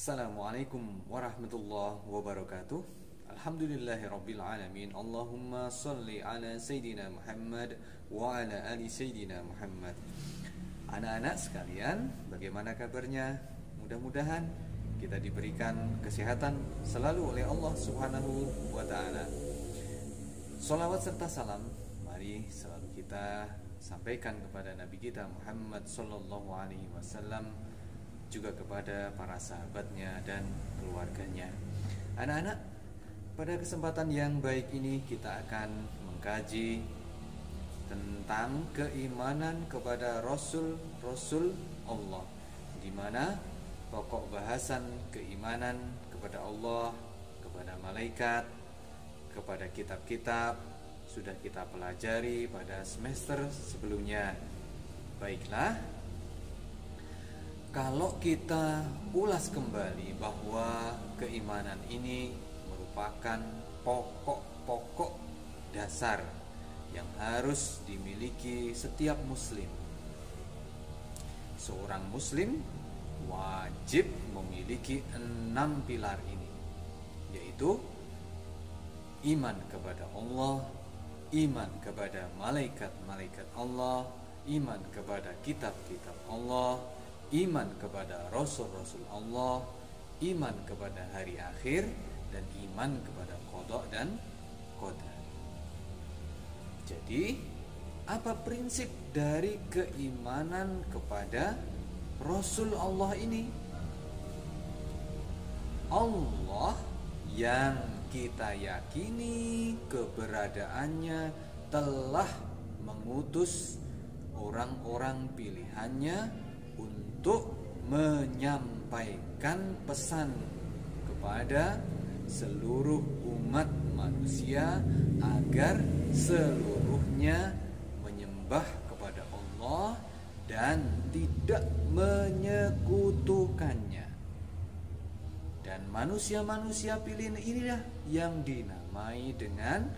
Assalamualaikum warahmatullahi wabarakatuh. Alhamdulillahirabbil alamin. Allahumma shalli ala sayidina Muhammad wa ala ali sayidina Muhammad. Anak-anak sekalian, bagaimana kabarnya? Mudah-mudahan kita diberikan kesehatan selalu oleh Allah Subhanahu wa taala. Shalawat serta salam mari selalu kita sampaikan kepada Nabi kita Muhammad sallallahu alaihi wasallam, juga kepada para sahabatnya dan keluarganya. Anak-anak, pada kesempatan yang baik ini kita akan mengkaji tentang keimanan kepada Rasul Allah, di mana pokok bahasan keimanan kepada Allah, kepada malaikat, kepada kitab-kitab sudah kita pelajari pada semester sebelumnya. Baiklah, kalau kita ulas kembali bahwa keimanan ini merupakan pokok-pokok dasar yang harus dimiliki setiap muslim. Seorang muslim wajib memiliki 6 pilar ini, yaitu iman kepada Allah, iman kepada malaikat-malaikat Allah, iman kepada kitab-kitab Allah, iman kepada Rasul-Rasul Allah, iman kepada hari akhir, dan iman kepada qada dan qadar. Jadi, apa prinsip dari keimanan kepada Rasul Allah ini? Allah yang kita yakini keberadaannya telah mengutus orang-orang pilihannya untuk menyampaikan pesan kepada seluruh umat manusia agar seluruhnya menyembah kepada Allah dan tidak menyekutukannya. Dan manusia-manusia pilihan inilah yang dinamai dengan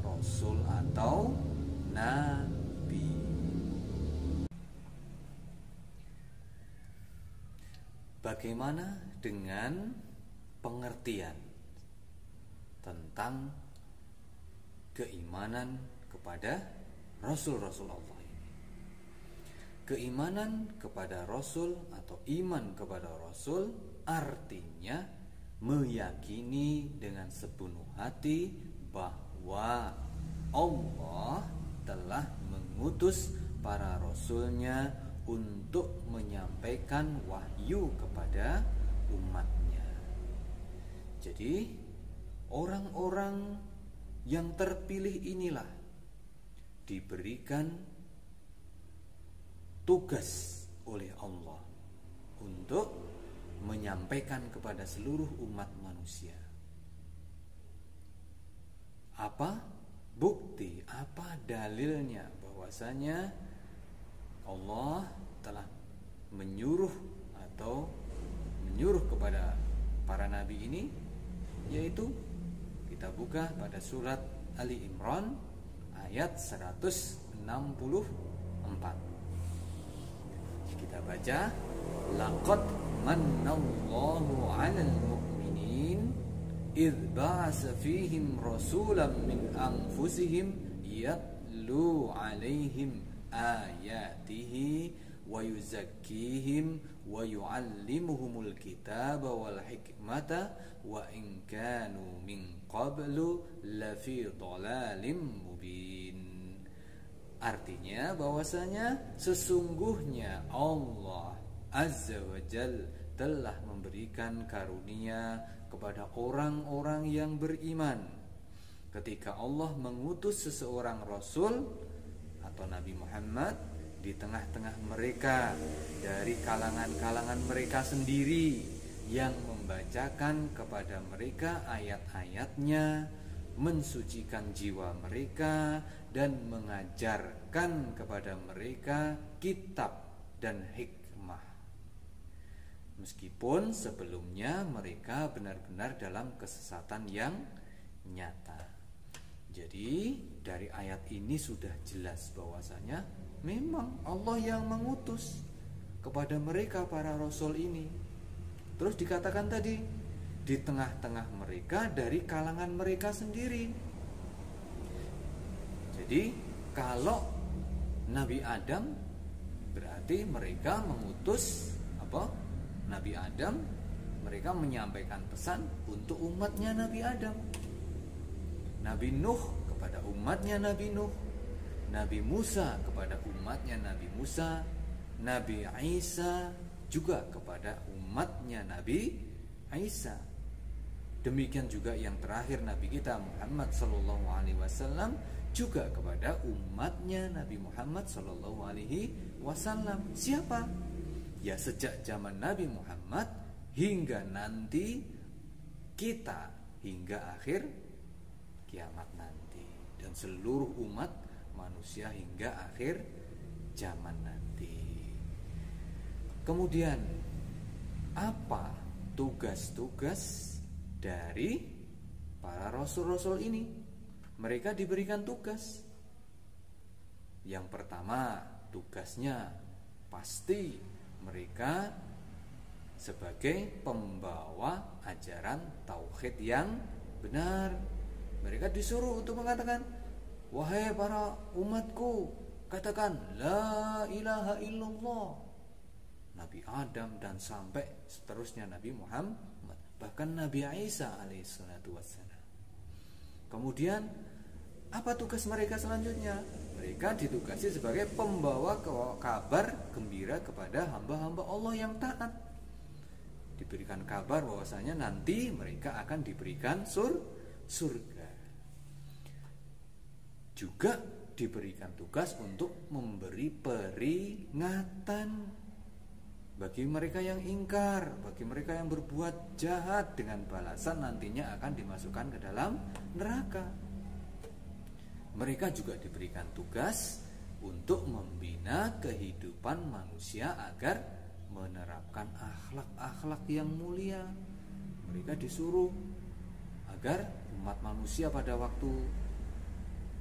Rasul atau Nabi. Bagaimana dengan pengertian tentang keimanan kepada Rasul-Rasul Allah ini? Keimanan kepada Rasul atau iman kepada Rasul artinya meyakini dengan sepenuh hati bahwa Allah telah mengutus para Rasulnya untuk menyampaikan wahyu kepada umatnya. Jadi orang-orang yang terpilih inilah diberikan tugas oleh Allah untuk menyampaikan kepada seluruh umat manusia. Apa bukti, apa dalilnya bahwasanya Allah telah menyuruh kepada para nabi ini? Yaitu kita buka pada surat Ali Imran ayat 164. Kita baca, laqad mannallahu 'alal mu'minin idz ba'atsa fihim rasulan min anfusihim yatlu 'alaihim ayatihi wa yuzakkihim wa yu'allimuhumul kitaba wal hikmata wa in kanu min qablu lafi dhalalim mubin. Artinya bahwasanya sesungguhnya Allah Azza wa Jalla telah memberikan karunia kepada orang-orang yang beriman ketika Allah mengutus seseorang rasul atau Nabi Muhammad di tengah-tengah mereka dari kalangan-kalangan mereka sendiri, yang membacakan kepada mereka ayat-ayatnya, mensucikan jiwa mereka, dan mengajarkan kepada mereka kitab dan hikmah. Meskipun sebelumnya mereka benar-benar dalam kesesatan yang nyata. Jadi dari ayat ini sudah jelas bahwasanya memang Allah yang mengutus kepada mereka para rasul ini. Terus dikatakan tadi, di tengah-tengah mereka dari kalangan mereka sendiri. Jadi kalau Nabi Adam, berarti mereka mengutus apa? Nabi Adam, mereka menyampaikan pesan untuk umatnya Nabi Adam. Nabi Nuh kepada umatnya Nabi Nuh, Nabi Musa kepada umatnya Nabi Musa, Nabi Isa juga kepada umatnya Nabi Isa. Demikian juga yang terakhir Nabi kita Muhammad sallallahu alaihi wasallam juga kepada umatnya Nabi Muhammad sallallahu alaihi wasallam. Siapa? Ya sejak zaman Nabi Muhammad hingga nanti kita, hingga akhir kiamat nanti, dan seluruh umat manusia hingga akhir zaman nanti. Kemudian apa tugas-tugas dari para rasul-rasul ini? Mereka diberikan tugas. Yang pertama, tugasnya pasti mereka sebagai pembawa ajaran tauhid yang benar. Mereka disuruh untuk mengatakan, wahai para umatku, katakan la ilaha illallah. Nabi Adam dan sampai seterusnya Nabi Muhammad, bahkan Nabi Isa alaihissalatu wassalam. Kemudian apa tugas mereka selanjutnya? Mereka ditugasi sebagai pembawa kabar gembira kepada hamba-hamba Allah yang taat. Diberikan kabar bahwasanya nanti mereka akan diberikan surga. Juga diberikan tugas untuk memberi peringatan bagi mereka yang ingkar, bagi mereka yang berbuat jahat, dengan balasan nantinya akan dimasukkan ke dalam neraka. Mereka juga diberikan tugas untuk membina kehidupan manusia agar menerapkan akhlak-akhlak yang mulia. Mereka disuruh agar umat manusia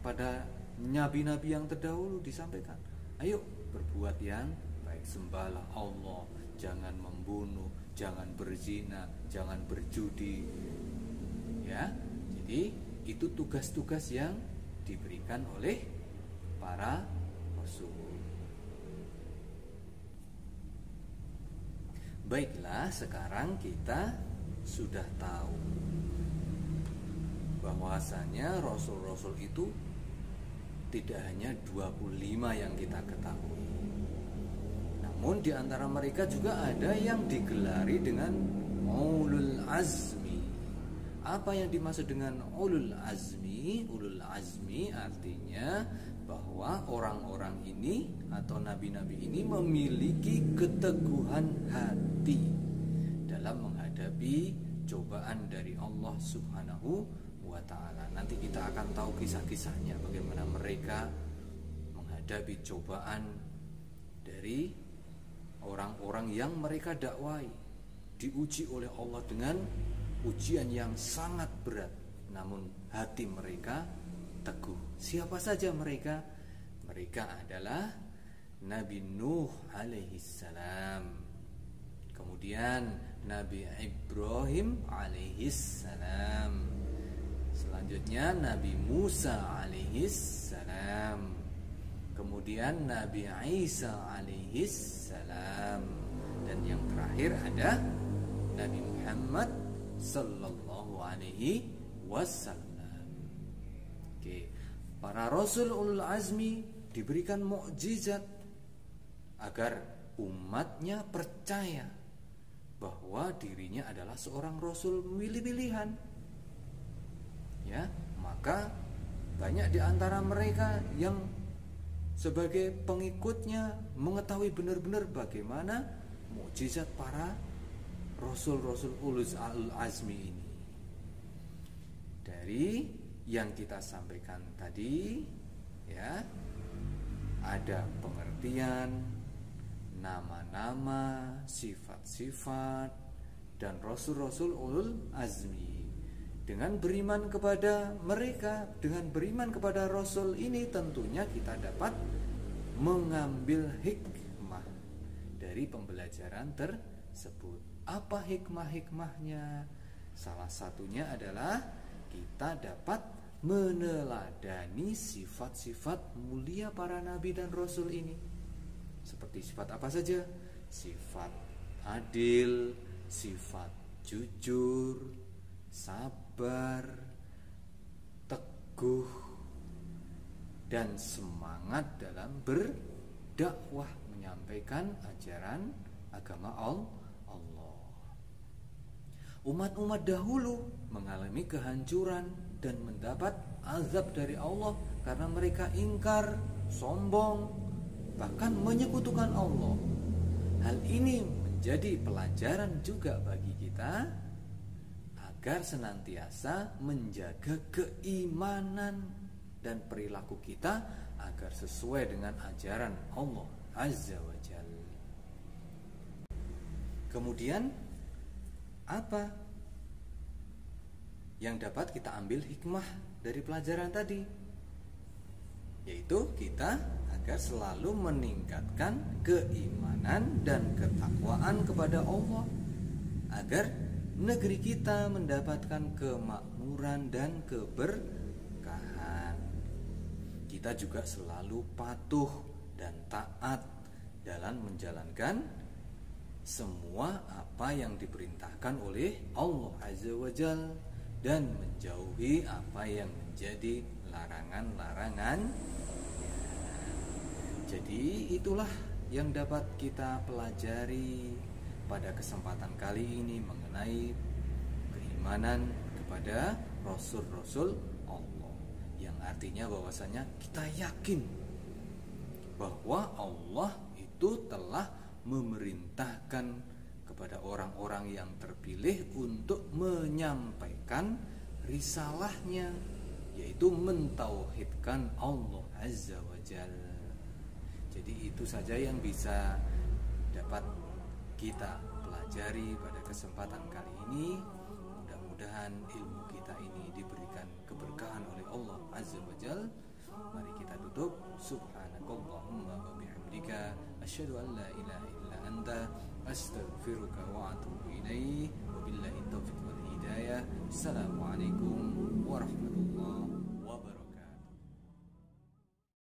pada nabi-nabi yang terdahulu disampaikan, ayo berbuat yang baik, sembahlah Allah, jangan membunuh, jangan berzina, jangan berjudi. Ya, jadi itu tugas-tugas yang diberikan oleh para rasul. Baiklah, sekarang kita sudah tahu bahwasanya rasul-rasul itu tidak hanya 25 yang kita ketahui. Namun di antara mereka juga ada yang digelari dengan ulul azmi. Apa yang dimaksud dengan ulul azmi? Ulul azmi artinya bahwa orang-orang ini atau nabi-nabi ini memiliki keteguhan hati dalam menghadapi cobaan dari Allah Subhanahu wa ta'ala. Nanti kita akan tahu kisah-kisahnya, bagaimana mereka menghadapi cobaan dari orang-orang yang mereka dakwai, diuji oleh Allah dengan ujian yang sangat berat, namun hati mereka teguh. Siapa saja mereka? Mereka adalah Nabi Nuh alaihissalam, kemudian Nabi Ibrahim alaihissalam, selanjutnya Nabi Musa alaihissalam, kemudian Nabi Isa alaihissalam, dan yang terakhir ada Nabi Muhammad sallallahu alaihi wasallam. Oke, para rasul ulul azmi diberikan mukjizat agar umatnya percaya bahwa dirinya adalah seorang rasul pilih-pilihan. Ya, maka banyak di antara mereka yang sebagai pengikutnya mengetahui benar-benar bagaimana mukjizat para rasul-rasul ulul azmi ini. Dari yang kita sampaikan tadi, ya, ada pengertian nama-nama, sifat-sifat dan rasul-rasul ulul azmi. Dengan beriman kepada mereka, dengan beriman kepada rasul ini, tentunya kita dapat mengambil hikmah dari pembelajaran tersebut. Apa hikmah-hikmahnya? Salah satunya adalah kita dapat meneladani sifat-sifat mulia para nabi dan rasul ini. Seperti sifat apa saja? Sifat adil, sifat jujur, sabar, teguh, dan semangat dalam berdakwah, menyampaikan ajaran agama Allah. Umat-umat dahulu mengalami kehancuran dan mendapat azab dari Allah karena mereka ingkar, sombong, bahkan menyekutukan Allah. Hal ini menjadi pelajaran juga bagi kita agar senantiasa menjaga keimanan dan perilaku kita agar sesuai dengan ajaran Allah Azza wa Jalla. Kemudian apa yang dapat kita ambil hikmah dari pelajaran tadi? Yaitu kita agar selalu meningkatkan keimanan dan ketakwaan kepada Allah, agar negeri kita mendapatkan kemakmuran dan keberkahan. Kita juga selalu patuh dan taat dalam menjalankan semua apa yang diperintahkan oleh Allah Azza wa Jalla dan menjauhi apa yang menjadi larangan-larangan. Jadi itulah yang dapat kita pelajari pada kesempatan kali ini mengenai keimanan kepada Rasul-Rasul Allah, yang artinya bahwasanya kita yakin bahwa Allah itu telah memerintahkan kepada orang-orang yang terpilih untuk menyampaikan risalahnya, yaitu mentauhidkan Allah Azza wa Jalla. Jadi itu saja yang bisa dapat kita pelajari pada kesempatan kali ini. Mudah-mudahan ilmu kita ini diberikan keberkahan oleh Allah Azza wa Jalla. Mari kita tutup. Subhanakallahumma wa bihamdika asyhadu an la ilaha illa anta astaghfiruka wa atubu ilaik. Wabillahi taufiq wal hidayah. Assalamualaikum warahmatullahi wabarakatuh.